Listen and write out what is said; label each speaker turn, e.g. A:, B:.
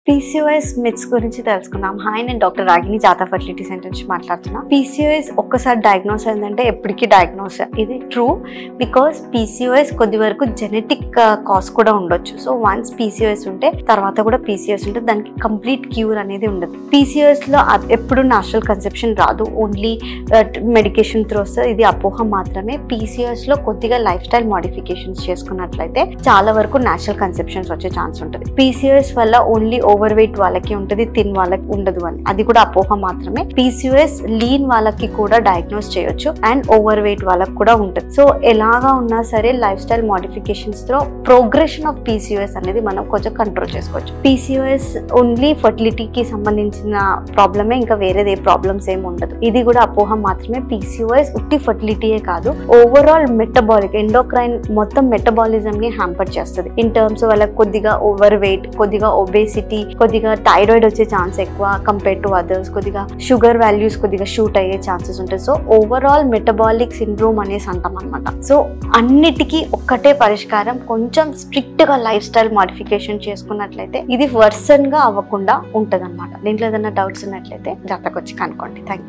A: PCOS myths గురించి తెలుసుకుందాం. Hi, నేను డాక్టర్ రాగిని జాతా ఫర్టిలిటీ సెంటర్ నుంచి మాట్లాడుతున్నా. PCOS ఒక్కసారి డయాగ్నోస్ అయిందంటే ఎప్పటికీ డయాగ్నోస్. ఇది ట్రూ బికాస్ PCOS కొద్ది వరకు జెనెటిక్ కాజ్ కూడా ఉండొచ్చు. సో వన్స్ PCOS ఉంటే తర్వాత కూడా PCOS ఉంటే దానికి కంప్లీట్ క్యూర్ అనేది ఉండదు. PCOS లో ఎప్పుడు న్యాచురల్ కన్సెప్షన్ రాదు, ఓన్లీ మెడికేషన్ త్రూ వస్తుంది. ఇది అపోహ మాత్రమే. PCOS లో కొద్దిగా లైఫ్ స్టైల్ మోడిఫికేషన్స్ చేసుకున్నట్లయితే చాలా వరకు న్యాచురల్ కన్సెప్షన్స్ వచ్చే ఛాన్స్ ఉంటుంది. PCOS వల్ల ఓన్లీ ఓవర్ వెయిట్ వాళ్ళకి ఉంటుంది, థిన్ వాళ్ళకి ఉండదు అని, అది కూడా అపోహ మాత్రమే. PCOS లీన్ వాళ్ళకి కూడా డయాగ్నోస్ చేయొచ్చు అండ్ ఓవర్ వెయిట్ వాళ్ళకి కూడా ఉంటుంది. సో ఎలాగా ఉన్నా సరే లైఫ్ స్టైల్ మోడిఫికేషన్స్ తో ప్రోగ్రెషన్ ఆఫ్ PCOS అనేది మనం కొంచెం కంట్రోల్ చేసుకోవచ్చు. PCOS ఓన్లీ ఫర్టిలిటీకి సంబంధించిన ప్రాబ్లమే, ఇంకా వేరేది ఏ ప్రాబ్లమ్స్ ఏమి ఉండదు. ఇది కూడా అపోహ మాత్రమే. PCOS ఉట్టి ఫర్టిలిటీయే కాదు, ఓవరాల్ మెటబాలిక్ ఎండోక్రైన్ మొత్తం మెటబాలిజం ని హ్యాంపర్ చేస్తుంది. ఇన్ టర్మ్స్ వాళ్ళకి కొద్దిగా ఓవర్ వెయిట్, కొద్దిగా ఒబేసిటీ, కొద్దిగా థైరాయిడ్ వచ్చే ఛాన్స్ ఎక్కువ కంపేర్ టు అదర్స్, కొద్దిగా షుగర్ వాల్యూస్ కొద్దిగా షూట్ అయ్యే ఛాన్సెస్ ఉంటాయి. సో ఓవరాల్ మెటబాలిక్ సిండ్రోమ్ అనేసి అంటాం అనమాట. సో అన్నిటికీ ఒక్కటే పరిష్కారం, కొంచెం స్ట్రిక్ట్ గా లైఫ్ స్టైల్ మోడిఫికేషన్ చేసుకున్నట్లయితే ఇది వర్సన్ గా అవ్వకుండా ఉంటది అనమాట. దీంట్లో ఏదైనా డౌట్స్ ఉన్నట్లయితే జాతకు వచ్చి కనుక్కోండి. Thank you.